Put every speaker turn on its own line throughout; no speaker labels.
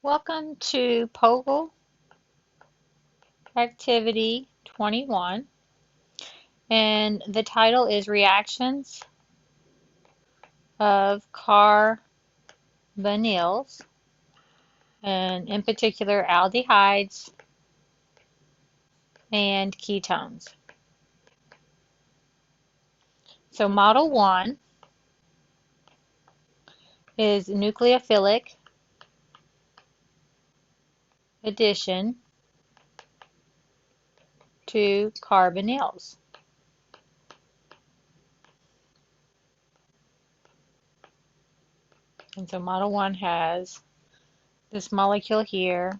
Welcome to POGL Activity 21, and the title is Reactions of Carbonyls, and in particular aldehydes and ketones. So Model 1 is nucleophilic addition to carbonyls. And so Model 1 has this molecule here,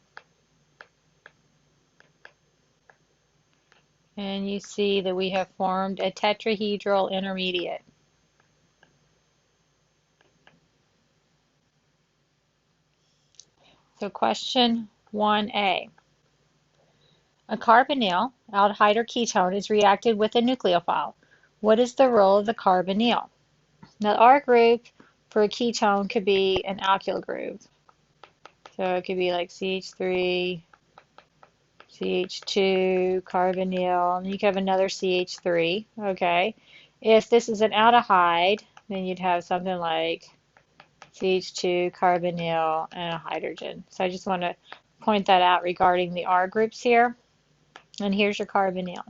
and you see that we have formed a tetrahedral intermediate. So question 1A. A carbonyl, aldehyde or ketone, is reacted with a nucleophile. What is the role of the carbonyl? Now, the R group for a ketone could be an alkyl group. So it could be like CH3, CH2, carbonyl, and you could have another CH3, okay? If this is an aldehyde, then you'd have something like CH2, carbonyl, and a hydrogen. So I just want to point that out regarding the R groups here. And here's your carbonyl.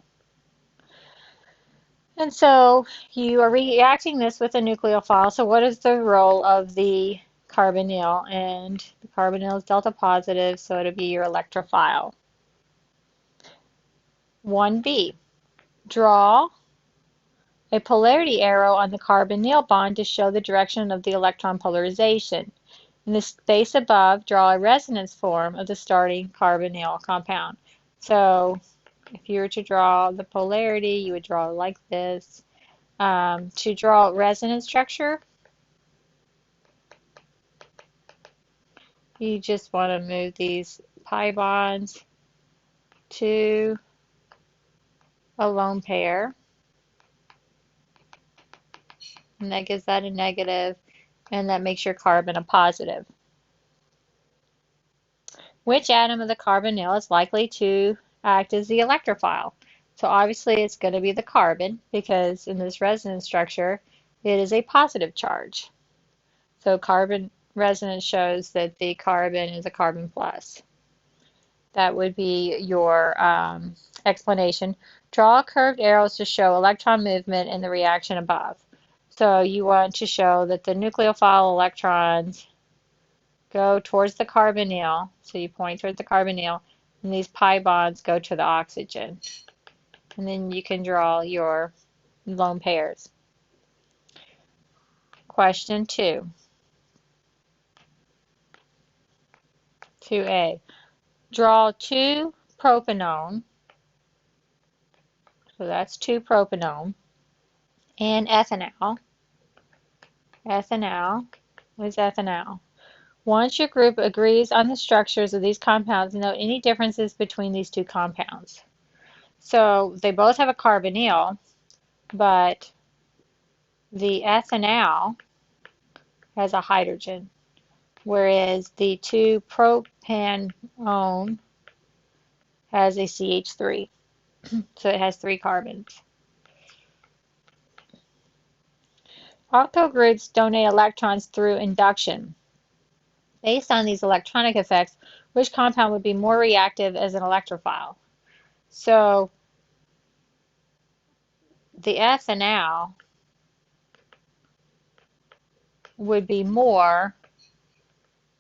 And so you are reacting this with a nucleophile. So what is the role of the carbonyl? And the carbonyl is delta positive, so it'll be your electrophile. 1B, draw a polarity arrow on the carbonyl bond to show the direction of the electron polarization. In the space above, draw a resonance form of the starting carbonyl compound. So if you were to draw the polarity, you would draw like this. To draw resonance structure, you just want to move these pi bonds to a lone pair, and that gives that a negative, and that makes your carbon a positive. Which atom of the carbonyl is likely to act as the electrophile? So obviously it's going to be the carbon, because in this resonance structure it is a positive charge. So carbon resonance shows that the carbon is a carbon plus. That would be your explanation. Draw curved arrows to show electron movement in the reaction above. So you want to show that the nucleophile electrons go towards the carbonyl, so you point towards the carbonyl, and these pi bonds go to the oxygen. And then you can draw your lone pairs. Question 2. 2A. Draw 2-propanone, so that's 2-propanone, and ethanol. Ethanol is ethanol. Once your group agrees on the structures of these compounds, note any differences between these two compounds. So they both have a carbonyl, but the ethanol has a hydrogen, whereas the 2-propanone has a CH3. So it has 3 carbons. Octyl groups donate electrons through induction. Based on these electronic effects, which compound would be more reactive as an electrophile? So the ethanol would be more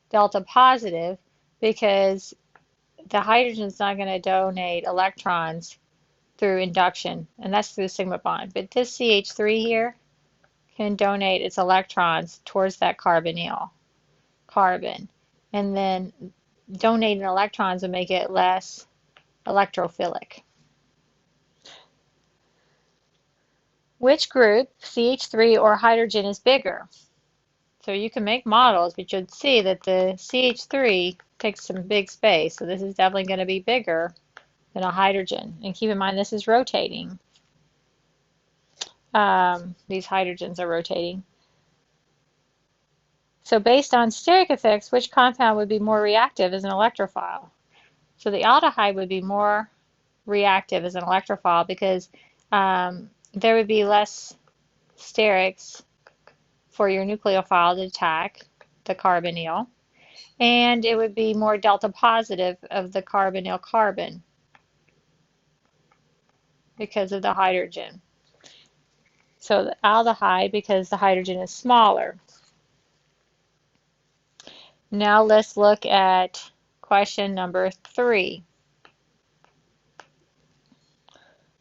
delta positive because the hydrogen is not going to donate electrons through induction, and that's through the sigma bond. But this CH3 here can donate its electrons towards that carbonyl carbon, and then donating electrons will make it less electrophilic. Which group, CH3 or hydrogen, is bigger? So you can make models, but you'll see that the CH3 takes some big space, so this is definitely going to be bigger than a hydrogen. And keep in mind this is rotating. These hydrogens are rotating. So based on steric effects, which compound would be more reactive as an electrophile? So the aldehyde would be more reactive as an electrophile because there would be less sterics for your nucleophile to attack the carbonyl, and it would be more delta positive of the carbonyl carbon because of the hydrogen. So the aldehyde because the hydrogen is smaller. Now let's look at question number 3.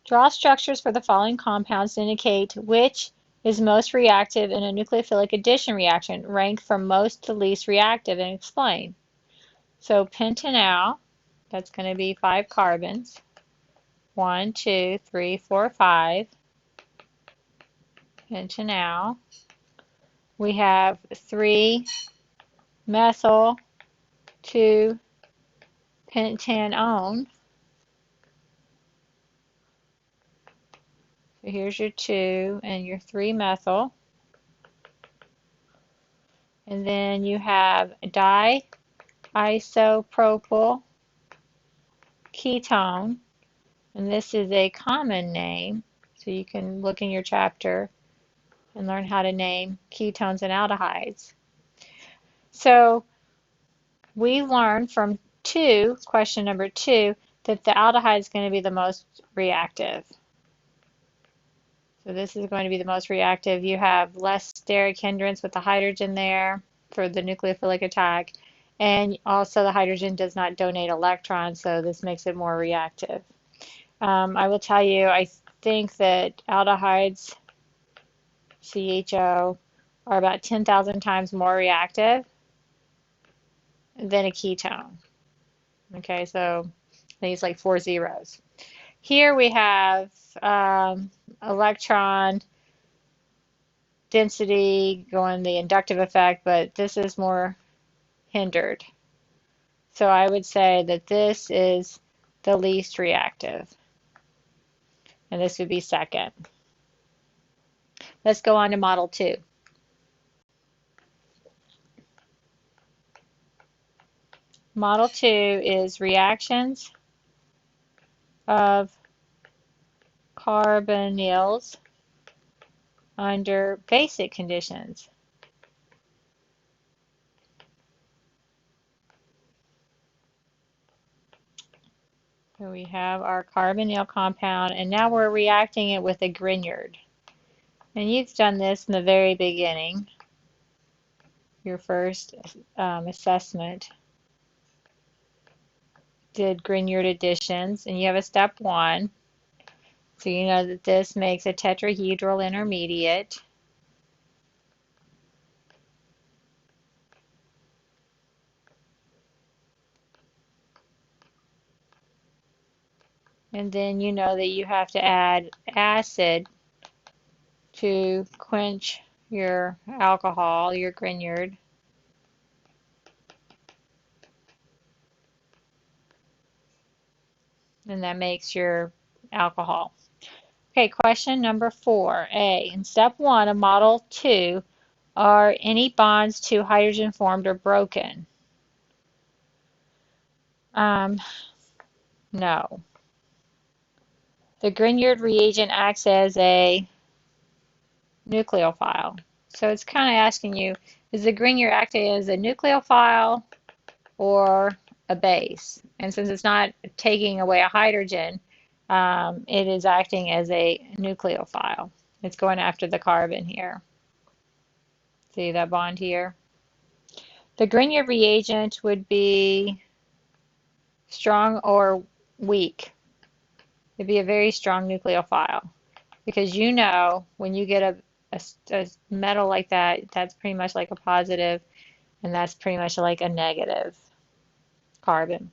Draw structures for the following compounds to indicate which is most reactive in a nucleophilic addition reaction. Rank from most to least reactive and explain. So pentanal, that's going to be 5 carbons. 1, 2, 3, 4, 5. Pentanal. We have 3 methyl, 2 pentanone. So here's your 2 and your 3 methyl. And then you have diisopropyl ketone. And this is a common name. So you can look in your chapter and learn how to name ketones and aldehydes. So we learned from question number 2, that the aldehyde is going to be the most reactive. So this is going to be the most reactive. You have less steric hindrance with the hydrogen there for the nucleophilic attack. And also the hydrogen does not donate electrons, so this makes it more reactive. I will tell you, I think that aldehydes, CHO, are about 10,000 times more reactive than a ketone. Okay, so I think it's like 4 zeros. Here we have electron density going the inductive effect, but this is more hindered. So I would say that this is the least reactive, and this would be second. Let's go on to Model 2. Model 2 is reactions of carbonyls under basic conditions. So we have our carbonyl compound, and now we're reacting it with a Grignard. And you've done this in the very beginning, your first assessment. Did Grignard additions, and you have a step 1. So you know that this makes a tetrahedral intermediate. And then you know that you have to add acid to quench your alcohol, your Grignard. And that makes your alcohol. Okay, question number 4A. In step 1 of Model 2, are any bonds to hydrogen formed or broken? No. The Grignard reagent acts as a nucleophile. So it's kind of asking you, is the Grignard acting as a nucleophile or a base? And since it's not taking away a hydrogen, it is acting as a nucleophile. It's going after the carbon here. See that bond here? The Grignard reagent would be strong or weak. It'd be a very strong nucleophile, because you know when you get a metal like that, that's pretty much like a positive, and that's pretty much like a negative carbon.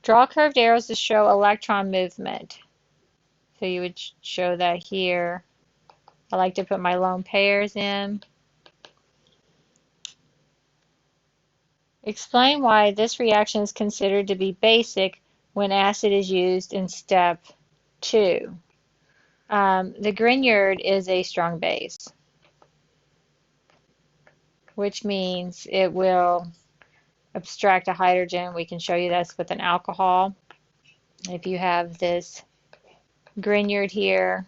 Draw curved arrows to show electron movement. So you would show that here. I like to put my lone pairs in. Explain why this reaction is considered to be basic when acid is used in step 2. The Grignard is a strong base, which means it will abstract a hydrogen. We can show you this with an alcohol. If you have this Grignard here,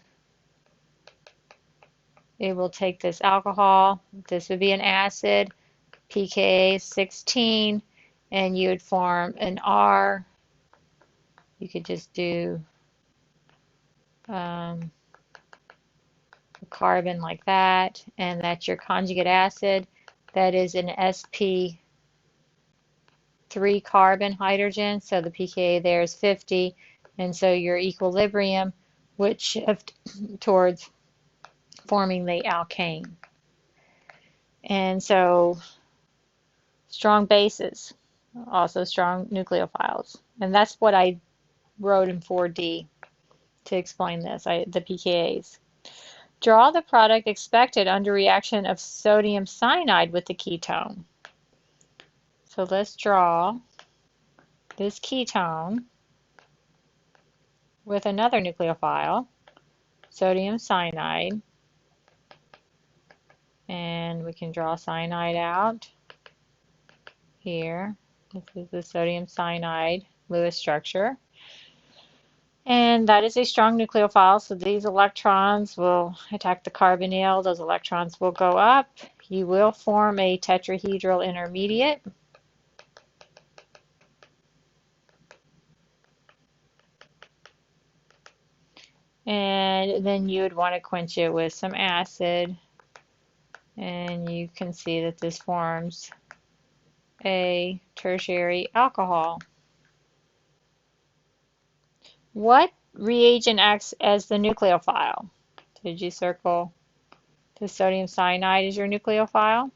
it will take this alcohol. This would be an acid, pKa 16, and you would form an R. You could just do a carbon like that, and that's your conjugate acid. That is an sp3 carbon hydrogen, so the pKa there is 50, and so your equilibrium would shift towards forming the alkane. And so strong bases, also strong nucleophiles, and that's what I wrote in 4D to explain this, the pKa's. Draw the product expected under reaction of sodium cyanide with the ketone. So let's draw this ketone with another nucleophile, sodium cyanide, and we can draw cyanide out here. This is the sodium cyanide Lewis structure. And that is a strong nucleophile, so these electrons will attack the carbonyl. Those electrons will go up. You will form a tetrahedral intermediate. And then you would want to quench it with some acid. And you can see that this forms a tertiary alcohol. What reagent acts as the nucleophile? Did you circle the sodium cyanide as your nucleophile?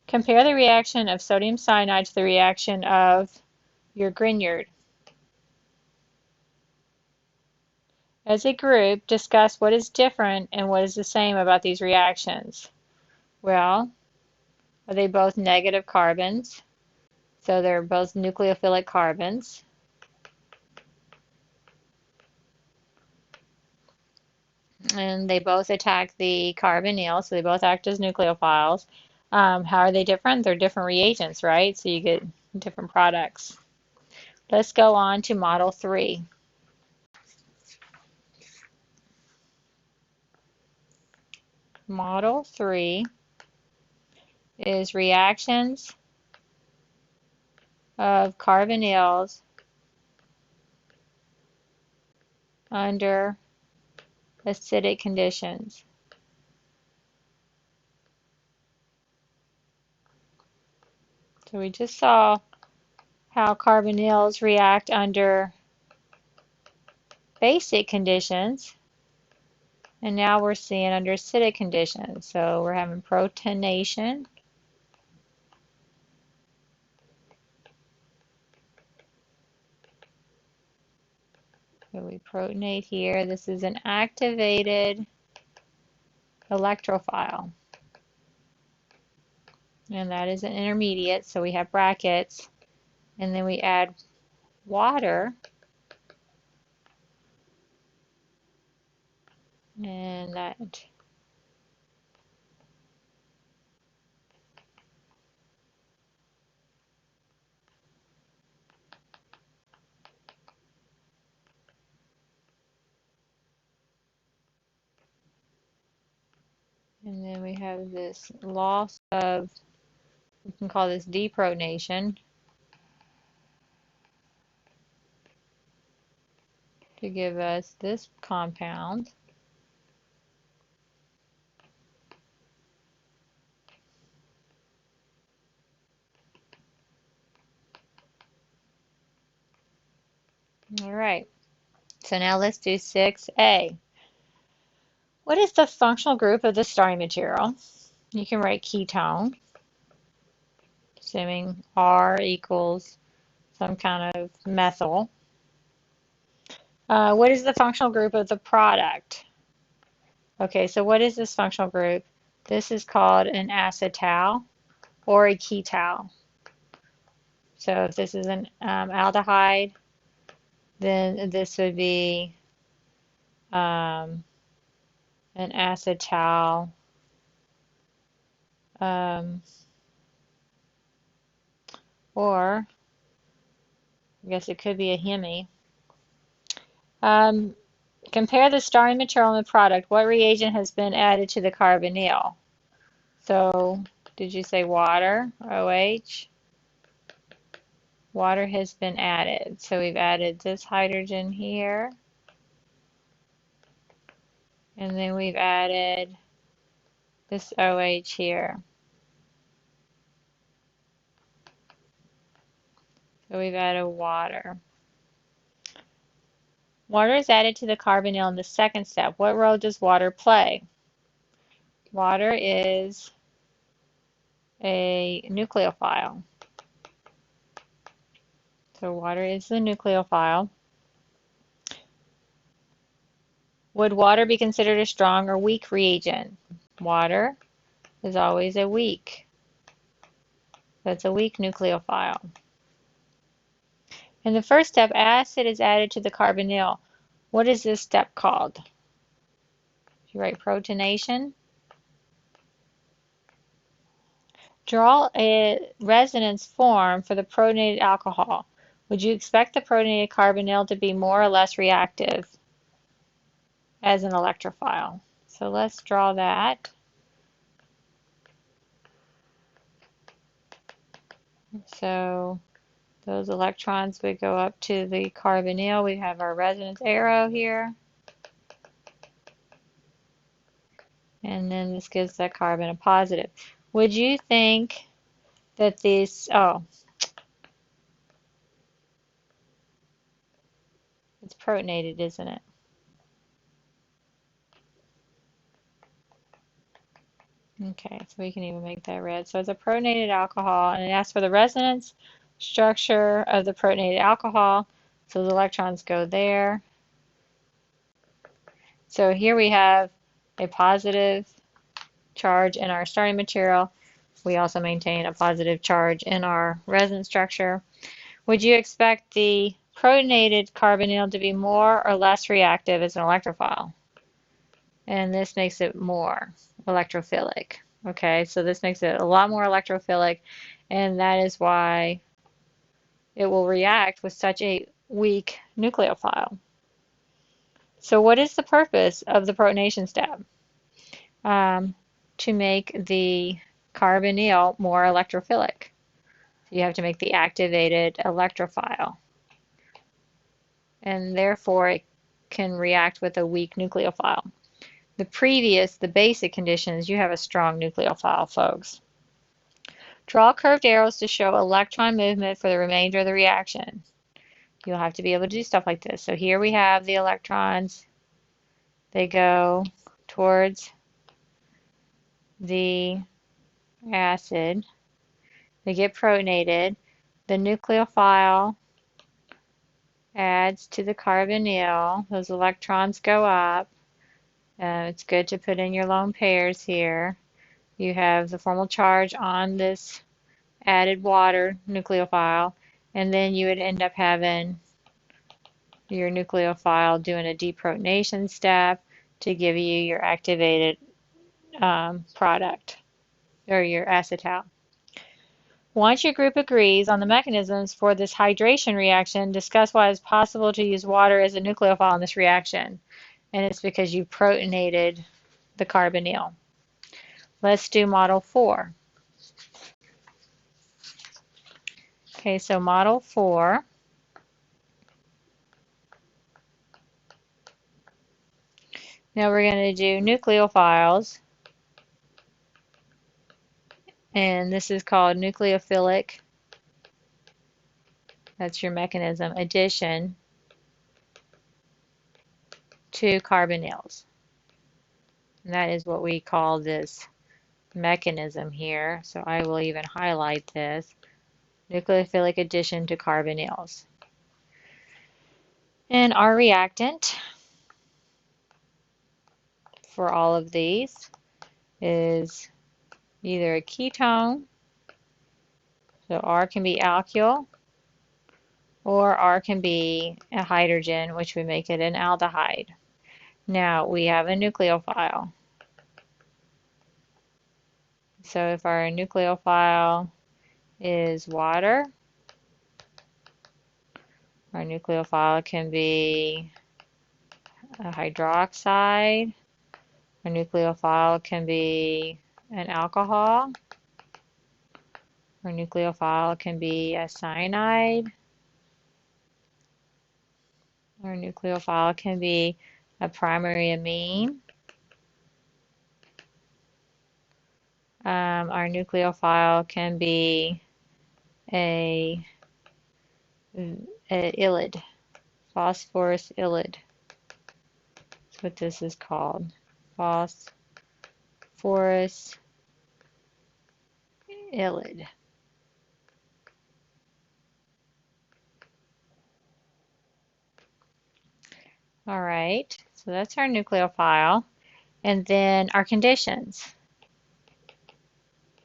Compare the reaction of sodium cyanide to the reaction of your Grignard. As a group, discuss what is different and what is the same about these reactions. Well, are they both negative carbons? So they're both nucleophilic carbons. And they both attack the carbonyl, so they both act as nucleophiles. How are they different? They're different reagents, right? So you get different products. Let's go on to Model 3. Model 3 is reactions of carbonyls under acidic conditions. So we just saw how carbonyls react under basic conditions, and now we're seeing under acidic conditions. So we're having protonation. So we protonate here. This is an activated electrophile. And that is an intermediate, so we have brackets. And then we add water. And that and then we have this loss of, we can call this deprotonation, to give us this compound. All right, so now let's do 6A. What is the functional group of the starting material? You can write ketone, assuming R equals some kind of methyl. What is the functional group of the product? Okay, so what is this functional group? This is called an acetal or a ketal. So if this is an aldehyde, then this would be an acetal Um, or I guess it could be a hemi. Um, Compare the starting material in the product. What reagent has been added to the carbonyl? So, did you say water? OH? Water has been added. So we've added this hydrogen here. And then we've added this OH here. So we've added water. Water is added to the carbonyl in the second step. What role does water play? Water is a nucleophile. So water is the nucleophile. Would water be considered a strong or weak reagent? Water is always a weak. That's a weak nucleophile. In the first step, acid is added to the carbonyl. What is this step called? You write protonation. Draw a resonance form for the protonated alcohol. Would you expect the protonated carbonyl to be more or less reactive as an electrophile? So let's draw that. So those electrons would go up to the carbonyl. We have our resonance arrow here. And then this gives that carbon a positive. Would you think that these, oh, it's protonated, isn't it? Okay, so we can even make that red. So it's a protonated alcohol, and it asks for the resonance structure of the protonated alcohol. So the electrons go there. So here we have a positive charge in our starting material. We also maintain a positive charge in our resonance structure. Would you expect the protonated carbonyl to be more or less reactive as an electrophile? And this makes it more electrophilic. Okay, so this makes it a lot more electrophilic, and that is why it will react with such a weak nucleophile. So what is the purpose of the protonation step? To make the carbonyl more electrophilic. So you have to make the activated electrophile, and therefore it can react with a weak nucleophile. The basic conditions, you have a strong nucleophile, folks. Draw curved arrows to show electron movement for the remainder of the reaction. You'll have to be able to do stuff like this. So here we have the electrons. They go towards the acid. They get protonated. The nucleophile adds to the carbonyl. Those electrons go up. It's good to put in your lone pairs here. You have the formal charge on this added water nucleophile, and then you would end up having your nucleophile doing a deprotonation step to give you your activated product, or your acetal. Once your group agrees on the mechanisms for this hydration reaction, discuss why it's possible to use water as a nucleophile in this reaction. And it's because you protonated the carbonyl. Let's do model 4. Okay, so model 4. Now we're going to do nucleophiles. And this is called nucleophilic. That's your mechanism. Addition to carbonyls. And that is what we call this mechanism here. So I will even highlight this. Nucleophilic addition to carbonyls. And our reactant for all of these is either a ketone, so R can be alkyl, or R can be a hydrogen, which would make it an aldehyde. Now we have a nucleophile. So if our nucleophile is water, our nucleophile can be a hydroxide. Our nucleophile can be an alcohol. Our nucleophile can be a cyanide. Our nucleophile can be a primary amine. Our nucleophile can be a ylide, phosphorus ylide. That's what this is called, phosphorus ylide. All right, so that's our nucleophile. And then our conditions.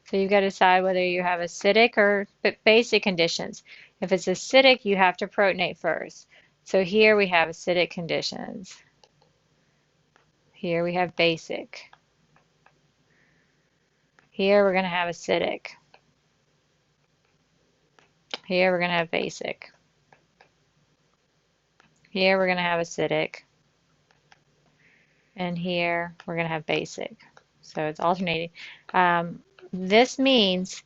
So you've got to decide whether you have acidic or basic conditions. If it's acidic, you have to protonate first. So here we have acidic conditions. Here we have basic. Here we're going to have acidic. Here we're going to have basic. Here we're going to have acidic. And here we're going to have basic. So it's alternating. This means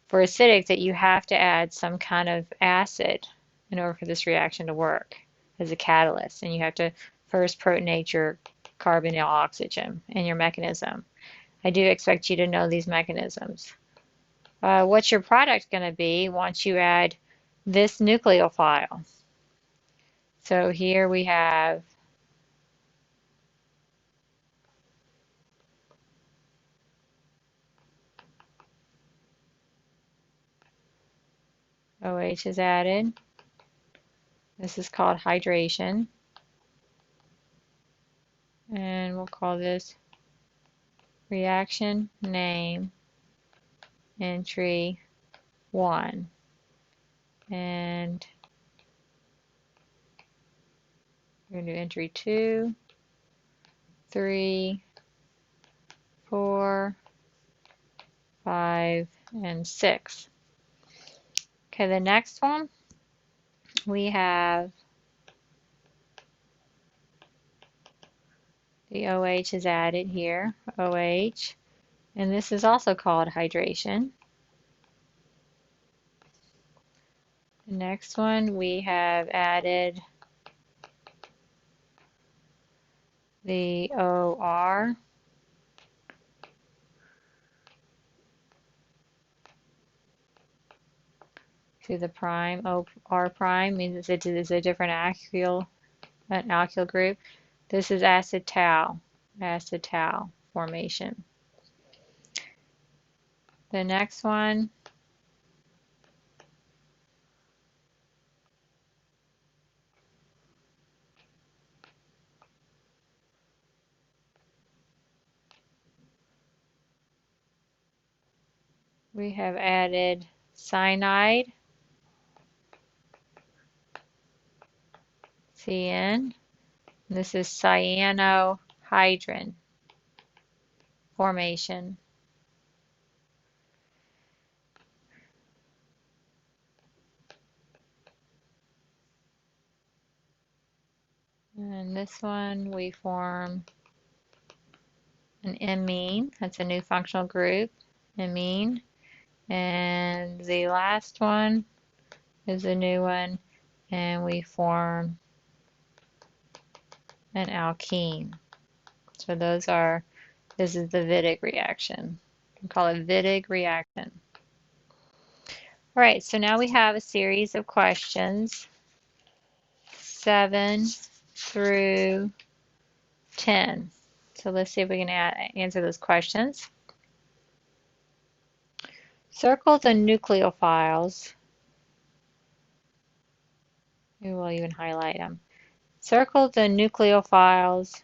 for acidic that you have to add some kind of acid in order for this reaction to work as a catalyst. And you have to first protonate your carbonyl oxygen in your mechanism. I do expect you to know these mechanisms. What's your product going to be once you add this nucleophile? So here we have OH is added. This is called hydration. And we'll call this reaction name entry 1. And we're going to do entry 2, 3, 4, 5, and 6. Okay, the next one we have the OH is added here, OH, and this is also called hydration. The next one we have added the OR. To the prime, OR prime means it is a different alkyl group. This is acetal formation. The next one we have added cyanide, CN. This is cyanohydrin formation. And this one we form an amine. That's a new functional group, amine. And the last one is a new one, and we form an alkene. So this is the Wittig reaction. We call it Wittig reaction. All right, so now we have a series of questions, 7 through 10. So let's see if we can answer those questions. Circle the nucleophiles. Maybe we'll even highlight them. Circle the nucleophiles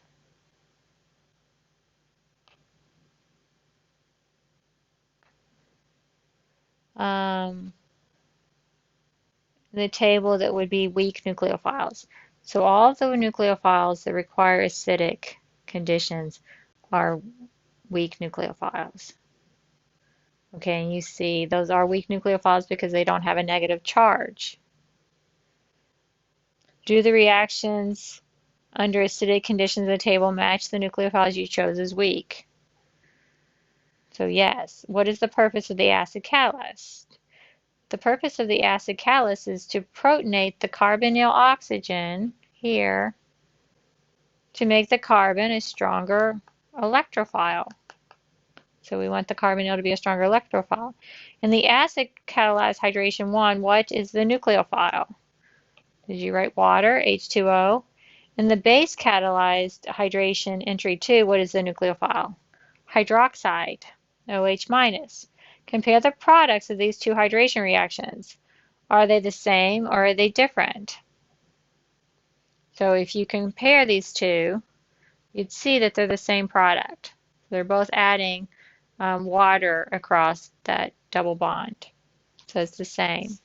the table that would be weak nucleophiles. So all of the nucleophiles that require acidic conditions are weak nucleophiles. Okay, and you see those are weak nucleophiles because they don't have a negative charge. Do the reactions under acidic conditions in the table match the nucleophiles you chose as weak? So yes. What is the purpose of the acid catalyst? The purpose of the acid catalyst is to protonate the carbonyl oxygen here to make the carbon a stronger electrophile. So we want the carbonyl to be a stronger electrophile. In the acid catalyzed hydration 1, what is the nucleophile? Did you write water, H2O? In the base catalyzed hydration entry 2, what is the nucleophile? Hydroxide, OH minus. Compare the products of these two hydration reactions. Are they the same or are they different? So if you compare these two, you'd see that they're the same product. They're both adding water across that double bond. So it's the same.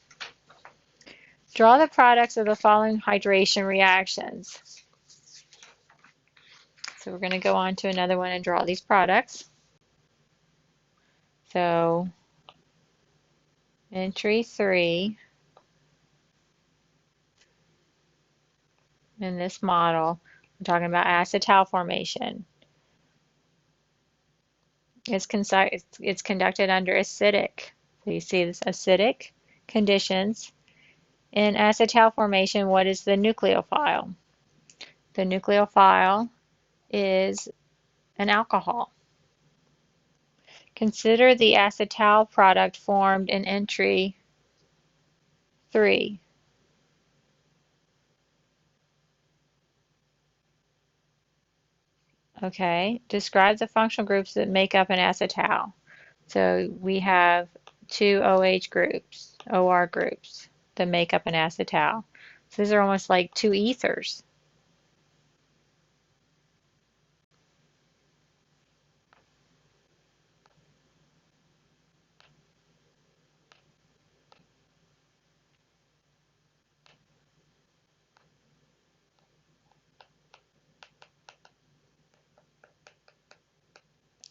Draw the products of the following hydration reactions. So we're going to go on to another one and draw these products. So entry 3 in this model, we're talking about acetal formation. It's conducted under acidic. So you see this acidic conditions. In acetal formation, what is the nucleophile? The nucleophile is an alcohol. Consider the acetal product formed in entry 3. Okay, describe the functional groups that make up an acetal. So we have two OH groups, OR groups, that make up an acetal. So these are almost like two ethers.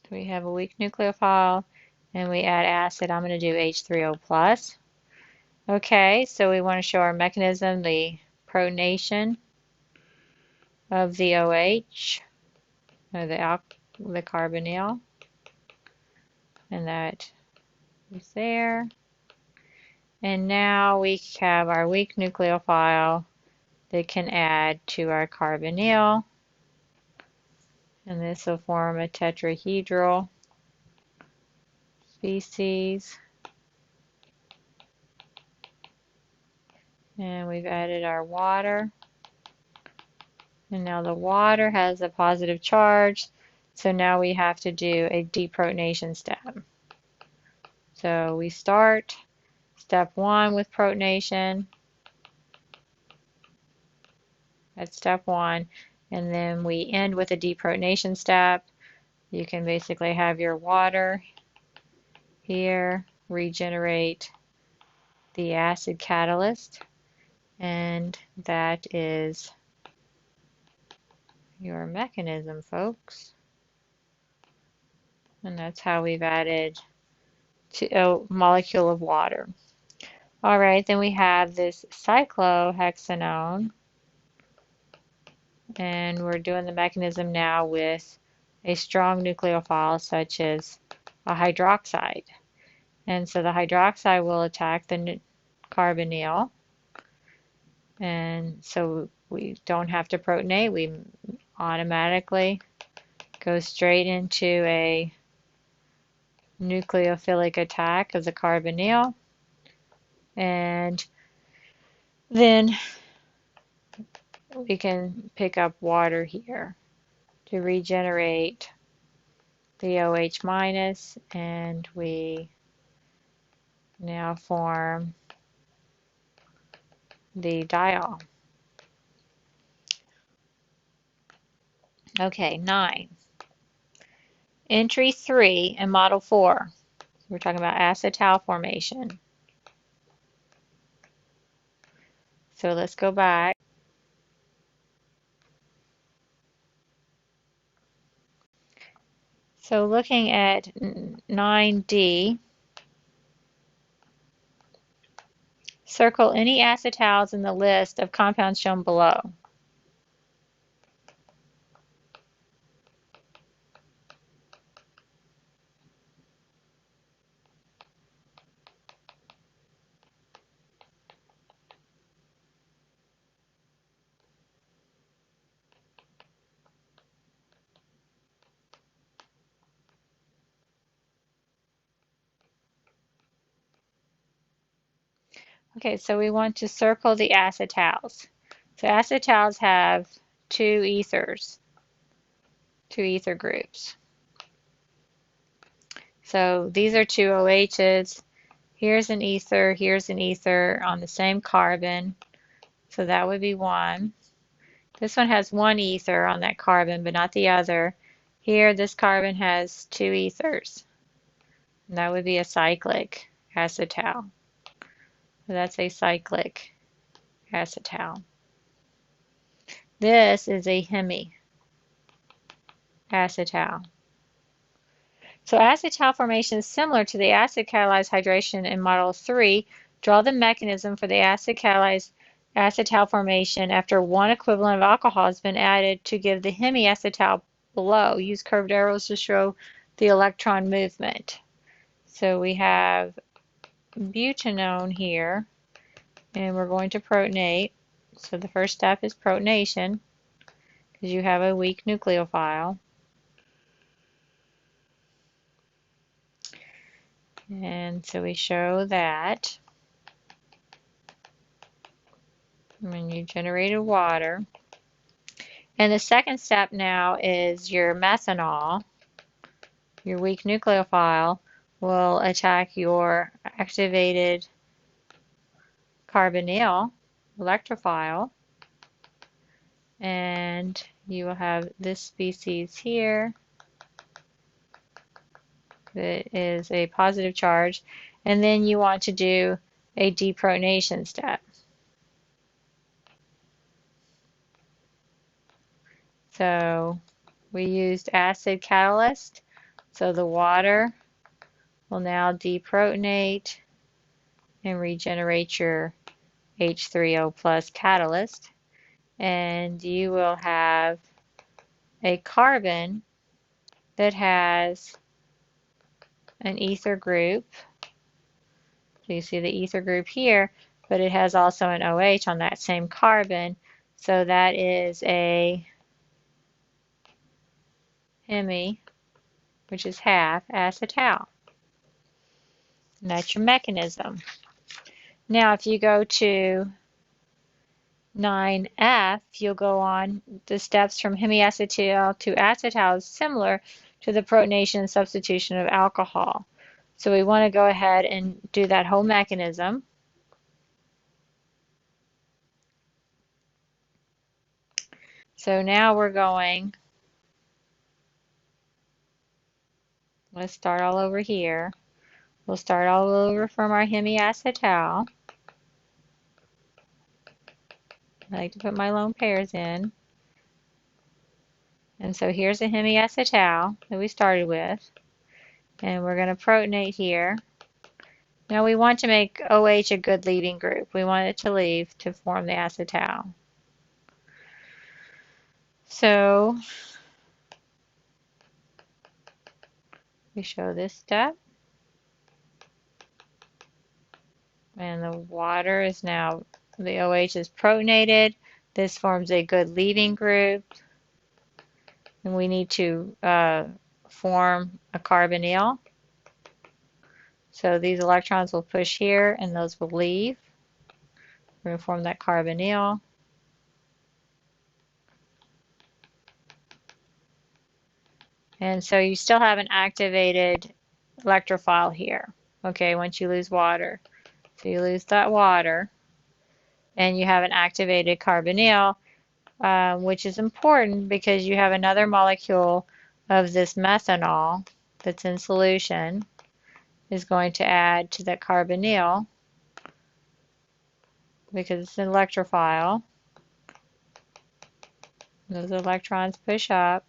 So we have a weak nucleophile, and we add acid. I'm going to do H3O plus. Okay, so we want to show our mechanism, the protonation of the OH, or the carbonyl, and that is there. And now we have our weak nucleophile that can add to our carbonyl, and this will form a tetrahedral species. And we've added our water. And now the water has a positive charge, so now we have to do a deprotonation step. So we start step 1 with protonation. That's step 1. And then we end with a deprotonation step. You can basically have your water here, regenerate the acid catalyst, and that is your mechanism, folks. And that's how we've added a molecule of water. All right, then we have this cyclohexanone, and we're doing the mechanism now with a strong nucleophile such as a hydroxide. And so the hydroxide will attack the carbonyl, and so we don't have to protonate. We automatically go straight into a nucleophilic attack of the carbonyl, and then we can pick up water here to regenerate the OH minus, and we now form the diol. Okay, 9. Entry 3 in Model 4. We're talking about acetal formation. So let's go back. So looking at 9D, Circle any acetals in the list of compounds shown below. Okay, so we want to circle the acetals. So acetals have two ethers, two ether groups. So these are two OHs. Here's an ether on the same carbon. So that would be one. This one has one ether on that carbon, but not the other. Here, this carbon has two ethers. And that would be a cyclic acetal. So that's a cyclic acetal. This is a hemiacetal. So acetal formation is similar to the acid-catalyzed hydration in Model 3. Draw the mechanism for the acid-catalyzed acetal formation after one equivalent of alcohol has been added to give the hemiacetal below. Use curved arrows to show the electron movement. So we have butanone here, and we're going to protonate. So the first step is protonation, because you have a weak nucleophile. And so we show that when you generated water. And the second step now is your methanol, your weak nucleophile, will attack your activated carbonyl electrophile. And you will have this species here that is a positive charge. And then you want to do a deprotonation step. So we used acid catalyst, so the water will now deprotonate and regenerate your H3O plus catalyst, and you will have a carbon that has an ether group. So you see the ether group here, but it has also an OH on that same carbon, so that is a hemi, which is half acetal. And that's your mechanism. Now if you go to 9F, you'll go on the steps from hemiacetal to acetal is similar to the protonation and substitution of alcohol. So we want to go ahead and do that whole mechanism. So now we're going, let's start all over here. We'll start all over from our hemiacetal. I like to put my lone pairs in. And so here's a hemiacetal that we started with. And we're going to protonate here. Now we want to make OH a good leaving group. We want it to leave to form the acetal. So we show this step. And the water is now, the OH is protonated. This forms a good leaving group. And we need to form a carbonyl. So these electrons will push here and those will leave. We're going to form that carbonyl. And so you still have an activated electrophile here, okay, once you lose water. So you lose that water, and you have an activated carbonyl, which is important because you have another molecule of this methanol that's in solution is going to add to that carbonyl because it's an electrophile. Those electrons push up.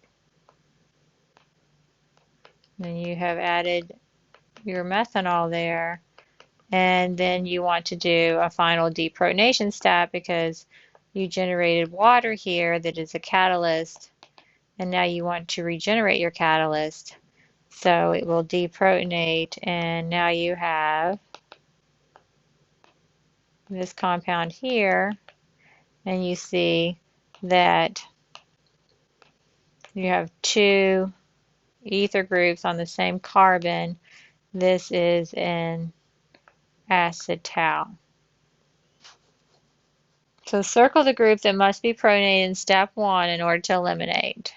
Then you have added your methanol there, And then you want to do a final deprotonation step because you generated water here that is a catalyst, and now you want to regenerate your catalyst. So it will deprotonate, and now you have this compound here, and you see that you have two ether groups on the same carbon. This is an acetal. So circle the group that must be protonated in step 1 in order to eliminate.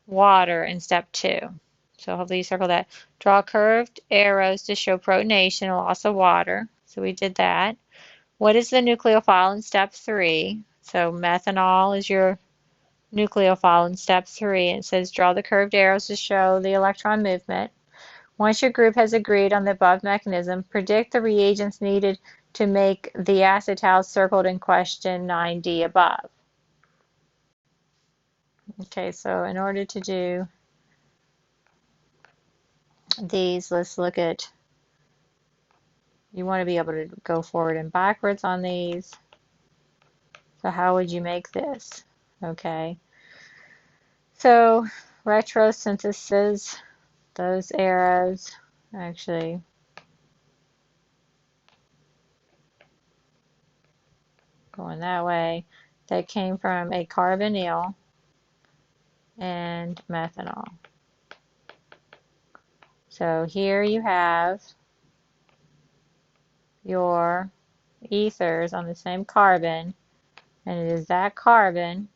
Water in step 2. So hopefully you circle that. Draw curved arrows to show protonation and loss of water. So we did that. What is the nucleophile in step 3? So methanol is your nucleophile in step 3. And it says draw the curved arrows to show the electron movement. Once your group has agreed on the above mechanism, predict the reagents needed to make the acetals circled in question 9D above. Okay, so in order to do these, let's look at, you want to be able to go forward and backwards on these. So how would you make this? Okay, so retrosynthesis, those arrows, actually, going that way, that came from a carbonyl and methanol. So here you have your ethers on the same carbon, and it is that carbon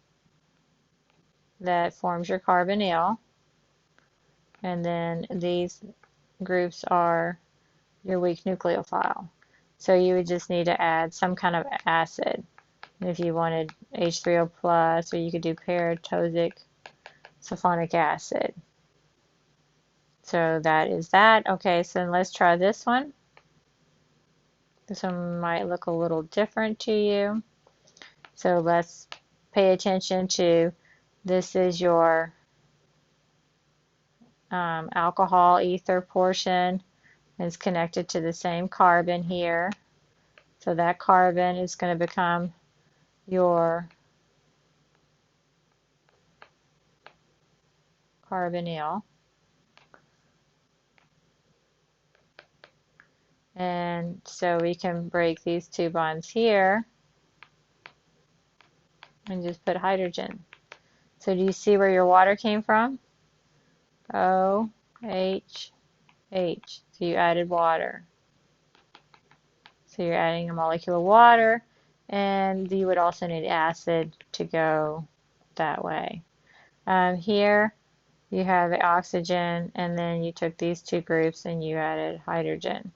that forms your carbonyl, and then these groups are your weak nucleophile. So you would just need to add some kind of acid. If you wanted H3O plus, or you could do paratosic sulfonic acid. So that is that. Okay, so then let's try this one. This one might look a little different to you. So let's pay attention to, this is your alcohol ether portion. It's connected to the same carbon here. So that carbon is going to become your carbonyl. And so we can break these two bonds here and just put hydrogen. So do you see where your water came from? O, H, H. So you added water. So you're adding a molecule of water, and you would also need acid to go that way. Here you have the oxygen, and then you took these two groups and you added hydrogen.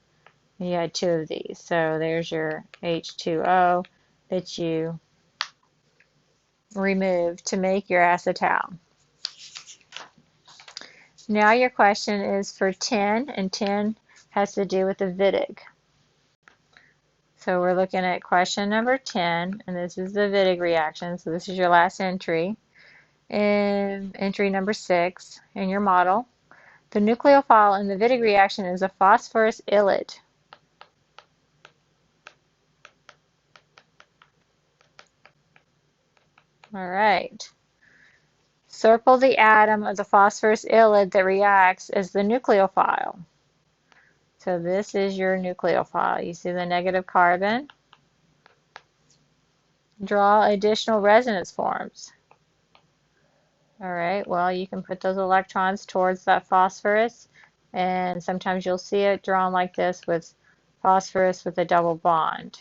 You had two of these. So there's your H2O that you removed to make your acetal. Now your question is for 10, and 10 has to do with the Wittig. So we're looking at question number 10, and this is the Wittig reaction. So this is your last entry. In entry number 6 in your model, the nucleophile in the Wittig reaction is a phosphorus ylide. All right. Circle the atom of the phosphorus ylide that reacts as the nucleophile. So this is your nucleophile. You see the negative carbon? Draw additional resonance forms. All right, well, you can put those electrons towards that phosphorus, and sometimes you'll see it drawn like this with phosphorus with a double bond.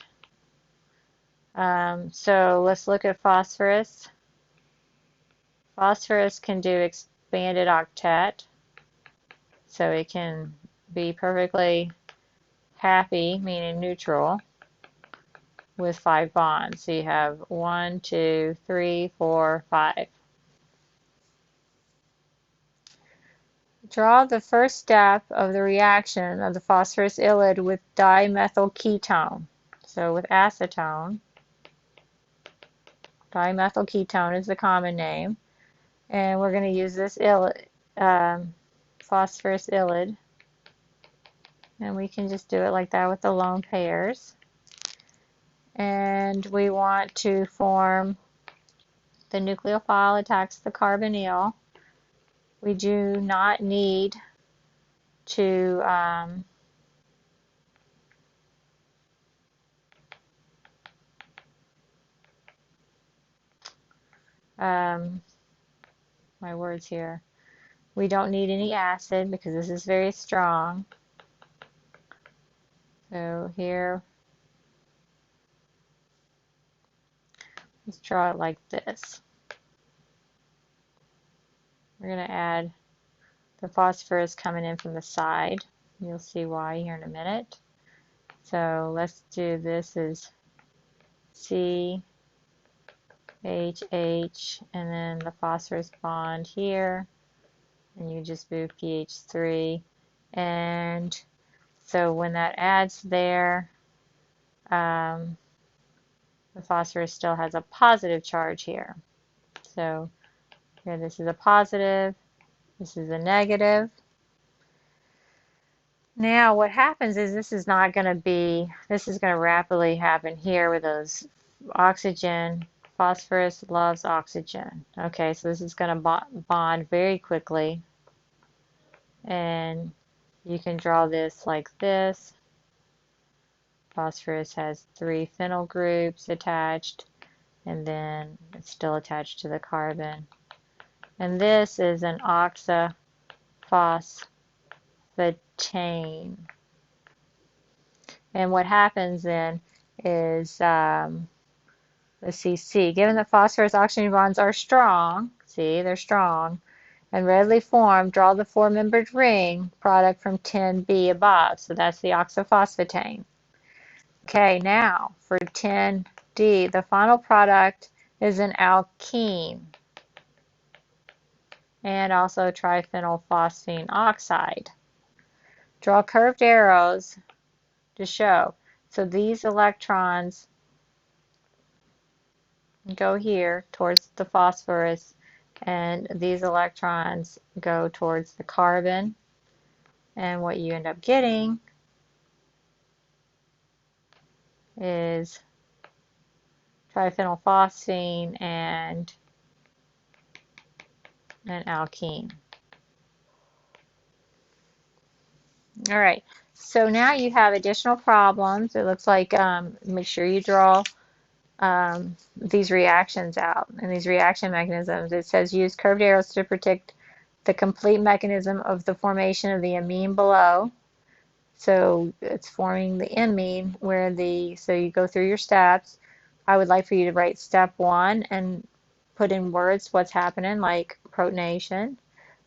So let's look at phosphorus. Phosphorus can do expanded octet, so it can be perfectly happy, meaning neutral, with 5 bonds. So you have 1, 2, 3, 4, 5. Draw the first step of the reaction of the phosphorus ylide with dimethyl ketone. So with acetone, dimethyl ketone is the common name, and we're going to use this phosphorus ylide And we can just do it like that with the lone pairs. And we want to form the nucleophile attacks the carbonyl. We do not need to my words here. We don't need any acid because this is very strong. So here, let's draw it like this. We're going to add the phosphorus coming in from the side. You'll see why here in a minute. So let's do this as C, H, H, and then the phosphorus bond here. And you just move pH3. And so when that adds there, the phosphorus still has a positive charge here. So here this is a positive, this is a negative. Now what happens is this is going to rapidly happen here with those oxygen. Phosphorus loves oxygen. Okay, so this is going to bond very quickly. And you can draw this like this. Phosphorus has 3 phenyl groups attached, and then it's still attached to the carbon. And this is an oxaphosphatane. And what happens then is, let's see, C. Given that phosphorus oxygen bonds are strong, see, they're strong, and readily formed, draw the 4-membered ring product from 10B above. So that's the oxaphosphatane. Okay, now for 10D, the final product is an alkene and also triphenylphosphine oxide. Draw curved arrows to show. So these electrons go here towards the phosphorus, and these electrons go towards the carbon. And what you end up getting is triphenylphosphine and an alkene. All right, so now you have additional problems. It looks like, make sure you draw these reactions out and these reaction mechanisms. It says use curved arrows to predict the complete mechanism of the formation of the amine below. So it's forming the amine where so you go through your steps. I would like for you to write step 1 and put in words what's happening, like protonation.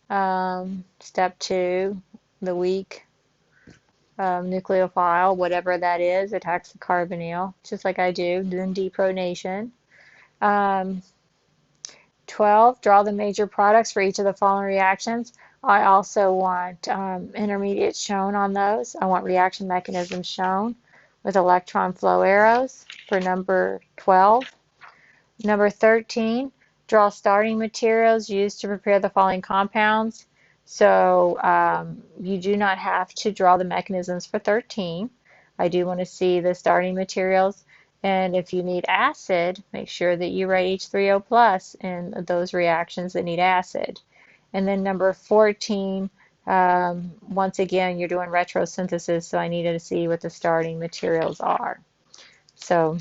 Step 2, the weak nucleophile, whatever that is, attacks the carbonyl, just like I do, then deprotonation. 12, draw the major products for each of the following reactions. I also want intermediates shown on those. I want reaction mechanisms shown with electron flow arrows for number 12. Number 13, draw starting materials used to prepare the following compounds. So you do not have to draw the mechanisms for 13. I do want to see the starting materials. And if you need acid, make sure that you write H3O plus in those reactions that need acid. And then number 14, once again, you're doing retrosynthesis, so I needed to see what the starting materials are. So,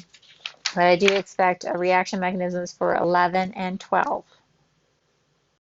but I do expect reaction mechanisms for 11 and 12.